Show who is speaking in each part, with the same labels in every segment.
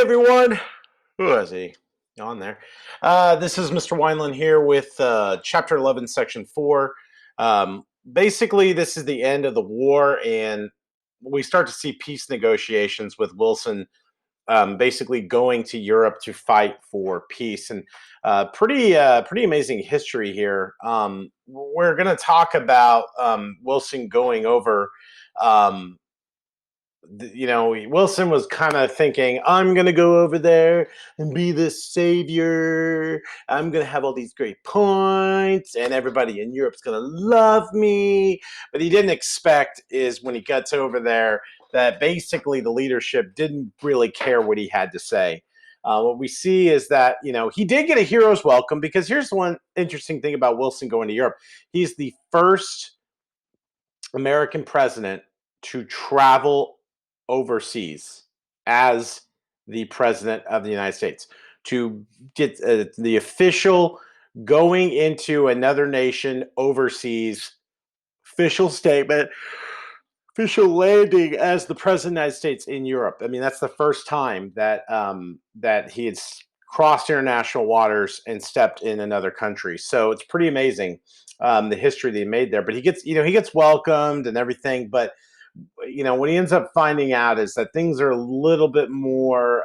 Speaker 1: everyone. Who is he on there? This is Mr. Wineland here with Chapter 11, Section 4. Basically, this is the end of the war, and we start to see peace negotiations with Wilson basically going to Europe to fight for peace. And pretty amazing history here. We're going to talk about Wilson going over. Um, Wilson was kind of thinking, I'm going to go over there and be the savior. I'm going to have all these great points, and everybody in Europe's going to love me. But he didn't expect is when he gets over there that basically the leadership didn't really care what he had to say. What we see is that, he did get a hero's welcome, because here's one interesting thing about Wilson going to Europe. He's the first American president to travel overseas as the president of the United States, to get the official going into another nation overseas, official statement, official landing as the president of the United States in Europe. I mean, that's the first time that that he had crossed international waters and stepped in another country. So it's pretty amazing, the history that he made there. But he gets welcomed and everything. But what he ends up finding out is that things are a little bit more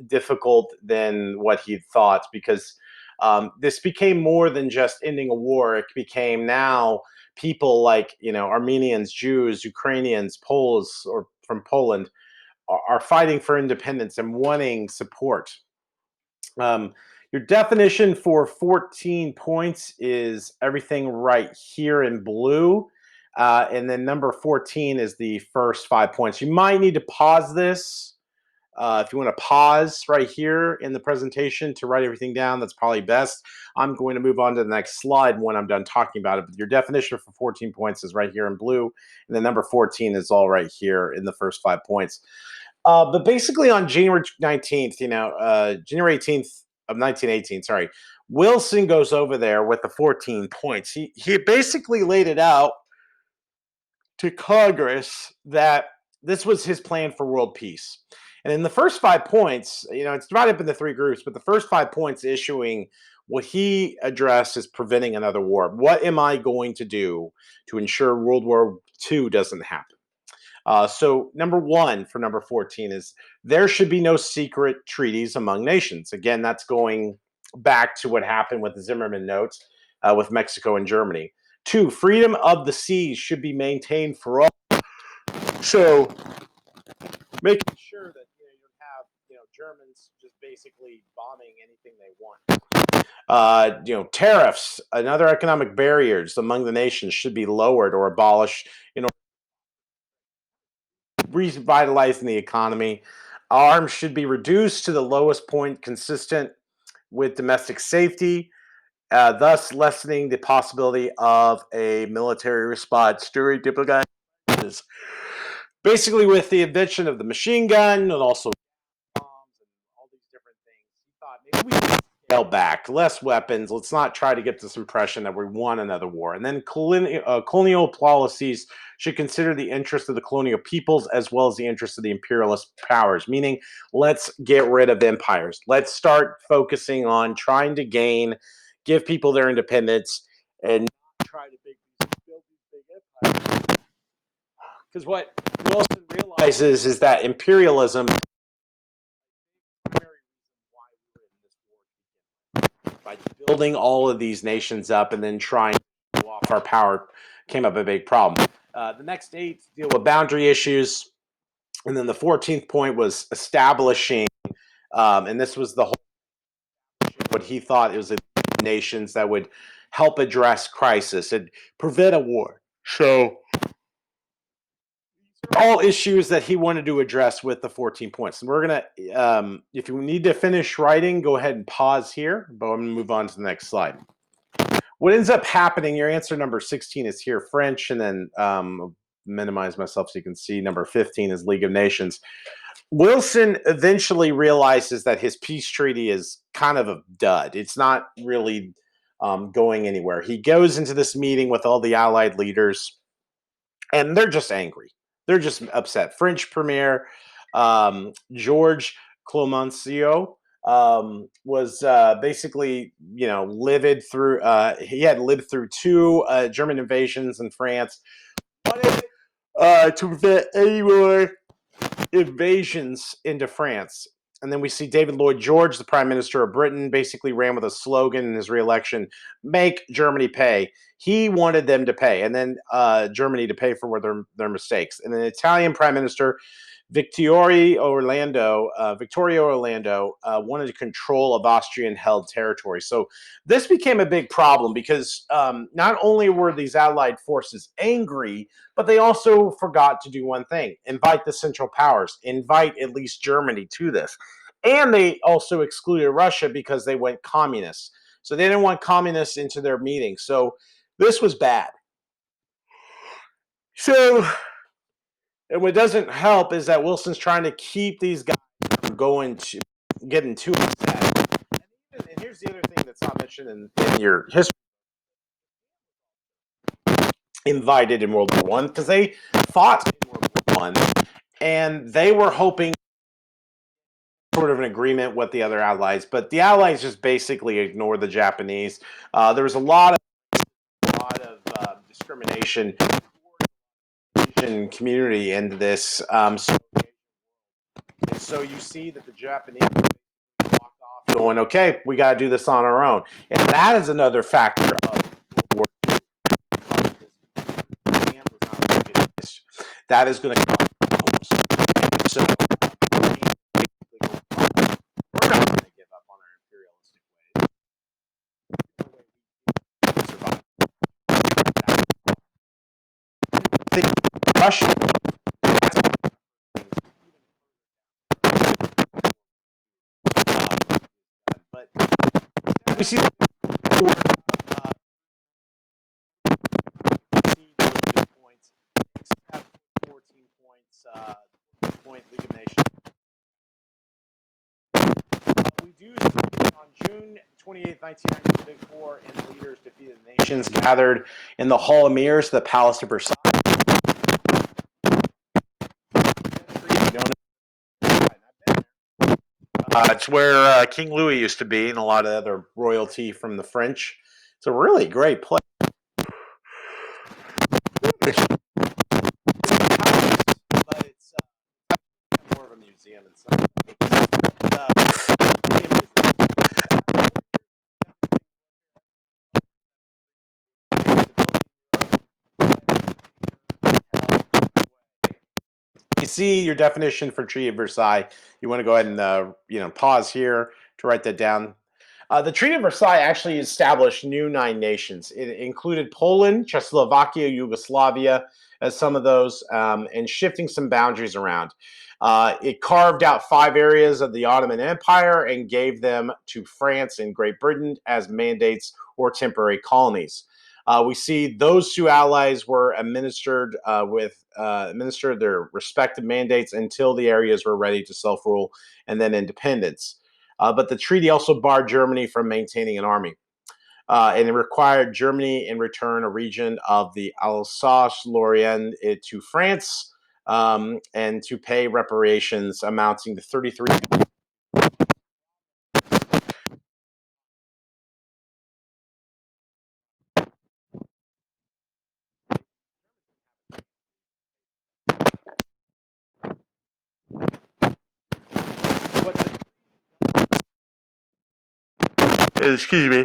Speaker 1: difficult than what he thought, because this became more than just ending a war. It became now people like, Armenians, Jews, Ukrainians, Poles, or from Poland are fighting for independence and wanting support. Your definition for 14 points is everything right here in blue. And then number 14 is the first 5 points. You might need to pause this. If you want to pause right here in the presentation to write everything down, that's probably best. I'm going to move on to the next slide when I'm done talking about it. But your definition for 14 points is right here in blue. And then number 14 is all right here in the first 5 points. But basically on January 19th, January 18th of 1918, sorry, Wilson goes over there with the 14 points. He basically laid it out to Congress that this was his plan for world peace. And in the first 5 points, it's divided up into 3 groups, but the first 5 points issuing what he addressed as preventing another war. What am I going to do to ensure World War II doesn't happen? So number 1 for number 14 is there should be no secret treaties among nations. Again, that's going back to what happened with the Zimmerman notes with Mexico and Germany. 2, freedom of the seas should be maintained for all. So making sure that you don't have Germans just basically bombing anything they want. Tariffs and other economic barriers among the nations should be lowered or abolished in order to revitalizing the economy. Arms should be reduced to the lowest point consistent with domestic safety, thus lessening the possibility of a military response during diplomatic crises. Basically, with the invention of the machine gun and also bombs and all these different things, he thought maybe we should scale back, less weapons. Let's not try to get this impression that we won another war. And then colonial policies should consider the interests of the colonial peoples as well as the interests of the imperialist powers, meaning let's get rid of empires. Let's start focusing on trying to give people their independence and not try to build these big empires. Because what Wilson realizes is that imperialism is the primary reason why we were in this war. By building all of these nations up and then trying to show off our power came up a big problem. The next 8 deal with boundary issues. And then the 14th point was establishing, and this was the whole, what he thought it was a nations that would help address crisis and prevent a war. So all issues that he wanted to address with the 14 points. And we're going to, if you need to finish writing, go ahead and pause here, but I'm going to move on to the next slide. What ends up happening, your answer number 16 is here, French, and then minimize myself so you can see number 15 is League of Nations. Wilson eventually realizes that his peace treaty is kind of a dud. It's not really going anywhere. He goes into this meeting with all the Allied leaders, and they're just angry. They're just upset. French Premier George Clemenceau, was basically, livid through. He had lived through two German invasions in France. Wanted to prevent any more invasions into France. And then we see David Lloyd George, the Prime Minister of Britain, basically ran with a slogan in his reelection: "Make Germany pay." He wanted them to pay, and then Germany to pay for their mistakes. And then the Italian Prime Minister Victoria Orlando wanted control of Austrian-held territory. So this became a big problem because not only were these Allied forces angry, but they also forgot to do one thing: invite the Central Powers, invite at least Germany to this. And they also excluded Russia because they went communist. So they didn't want communists into their meeting. So this was bad. So, and what doesn't help is that Wilson's trying to keep these guys from getting too upset. And here's the other thing that's not mentioned in your history: invited in World War One, because they fought in World War One, and they were hoping sort of an agreement with the other allies, but the allies just basically ignored the Japanese. There was a lot of discrimination community into this. So you see that the Japanese walked off going, "Okay, we got to do this on our own," and that is another factor of World War II. That is going to cause problems. So we're not going to give up on our imperialistic ways. Survive. I think Russia. But we see those points, except 14 points, point League of Nations. We do see on June 28, 1990, the Big Four and the leaders defeated the nations gathered in the Hall of Mirrors, the Palace of Versailles. It's where King Louis used to be, and a lot of other royalty from the French. It's a really great place. But it's more of a museum and stuff. You see your definition for Treaty of Versailles. You want to go ahead and pause here to write that down. The Treaty of Versailles actually established new 9 nations. It included Poland, Czechoslovakia, Yugoslavia as some of those, and shifting some boundaries around. It carved out 5 areas of the Ottoman Empire and gave them to France and Great Britain as mandates or temporary colonies. We see those two allies were administered their respective mandates until the areas were ready to self-rule and then independence. But the treaty also barred Germany from maintaining an army. And it required Germany in return a region of the Alsace-Lorraine to France, and to pay reparations amounting to 33 Excuse me.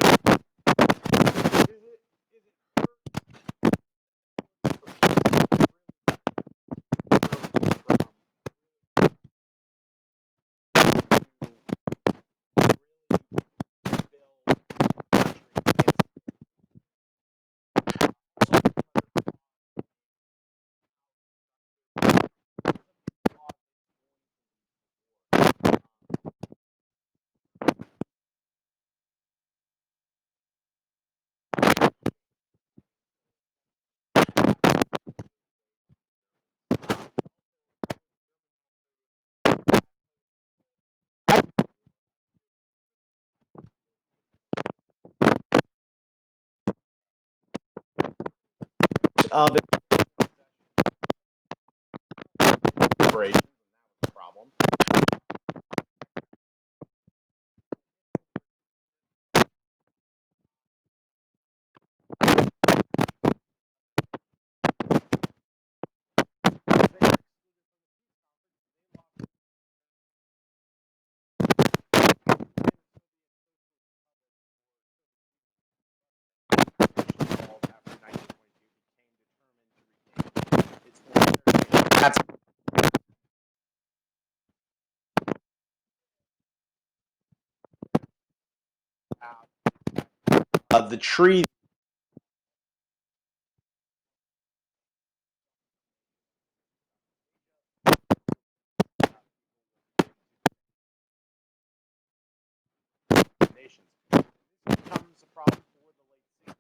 Speaker 1: Of operation, problem. That's the tree. Nations. This becomes a problem for the late 60s.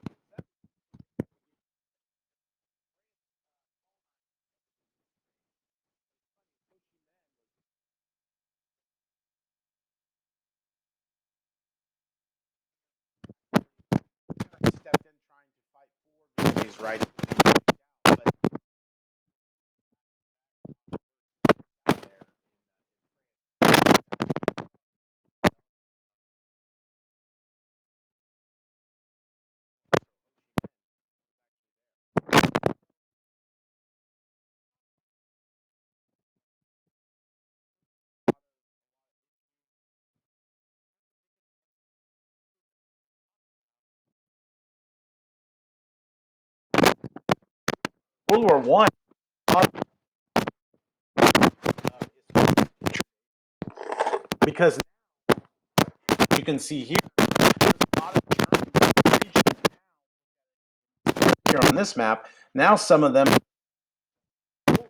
Speaker 1: He stepped in trying to fight for Vietnamese rights. But there, World War I, because you can see here, there's a lot of German regions here on this map. Now some of them, so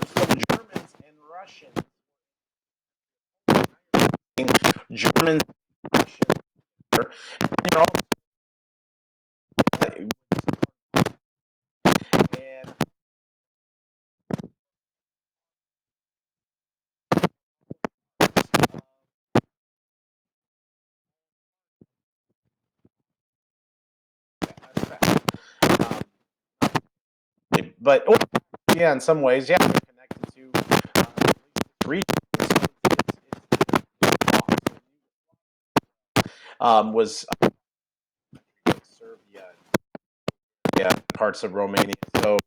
Speaker 1: some Germans and Russians, Germans, Russians, and all, and but yeah, in some ways, yeah, they're connected to region. Was Serbia, yeah, parts of Romania. So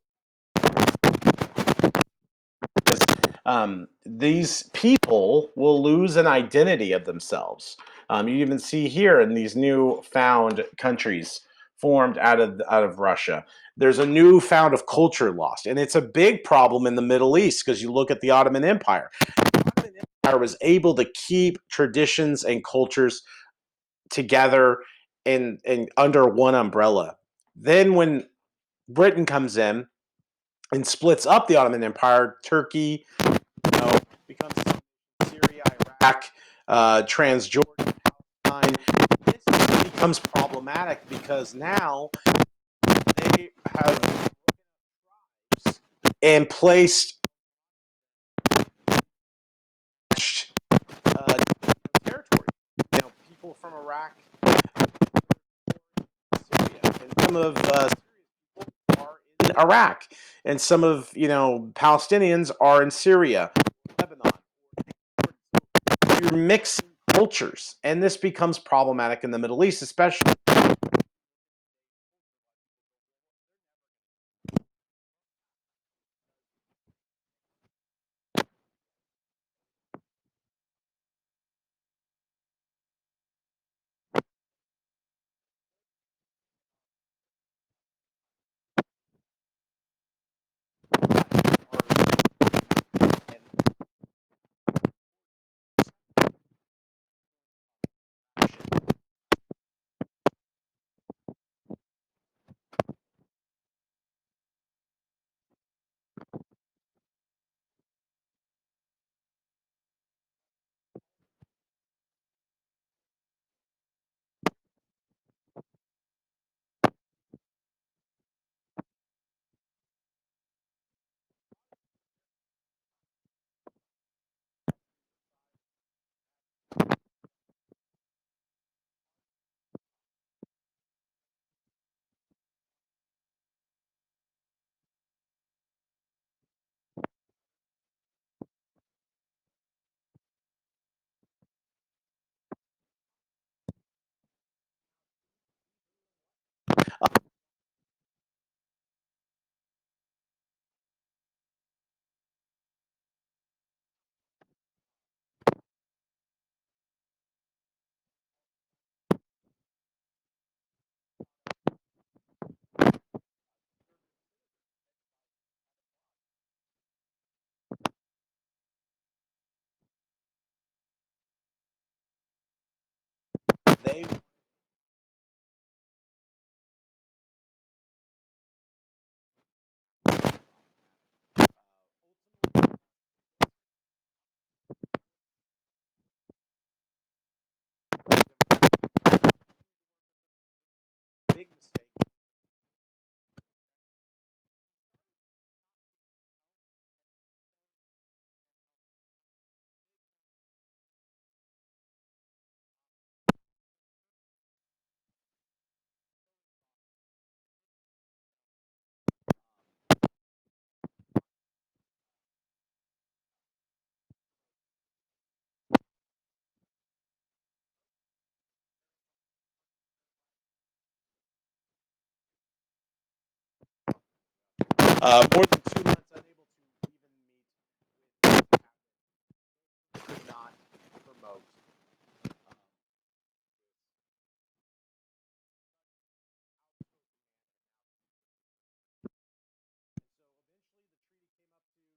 Speaker 1: these people will lose an identity of themselves. You even see here in these new found countries formed out of Russia. There's a new found of culture lost, and it's a big problem in the Middle East because you look at the Ottoman Empire. The Ottoman Empire was able to keep traditions and cultures together and under one umbrella. Then when Britain comes in and splits up the Ottoman Empire, Turkey, becomes Syria, Iraq, Transjordan, Palestine. This becomes problematic because now they have and placed territory. People from Iraq, Syria, and some of Syria's people are in Iraq, and some of Palestinians are in Syria, Lebanon. You're mixing cultures, and this becomes problematic in the Middle East, especially. More than 2 months unable to even meet with the cabinet. Could not promote so eventually the treaty came up to the Senate November 19th. Senator Lodge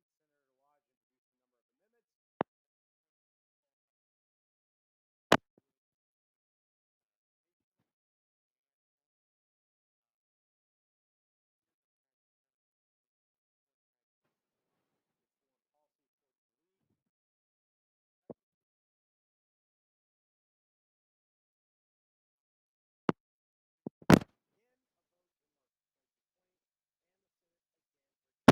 Speaker 1: introduced a number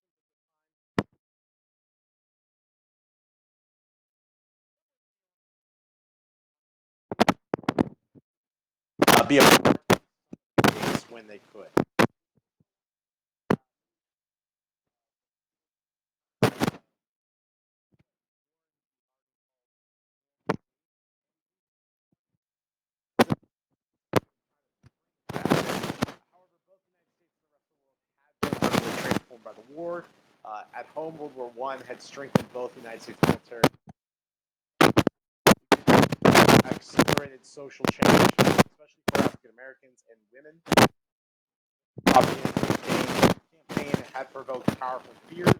Speaker 1: of amendments. Be a part of things when they could. However, both the United States and the rest of the world had been utterly transformed by the war. At home, World War I had strengthened both the United States military, accelerated social change, especially for African Americans and women. Propaganda campaign had provoked powerful fears.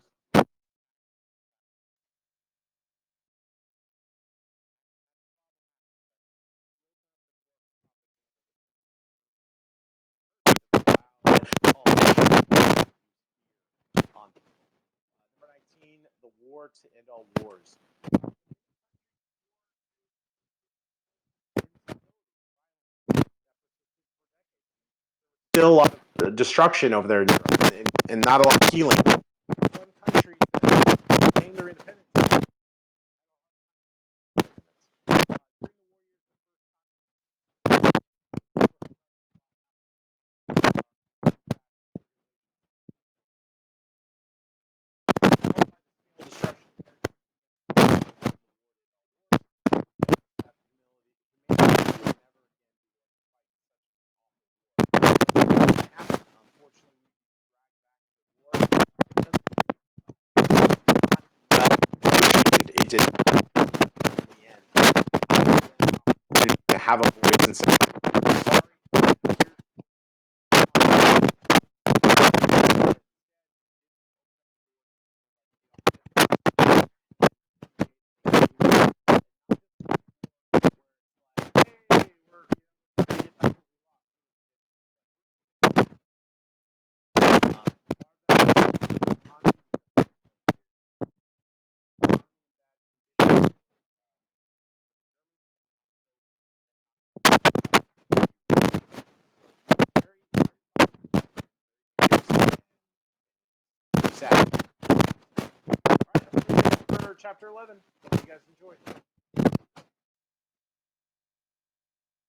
Speaker 1: Number 19, the war to end all wars. Still a lot of destruction over there in Europe, and not a lot of healing. One country that gained their independence. It did in the end. To have a voice and say, sad. All right, that's for chapter 11. Hope you guys enjoyed.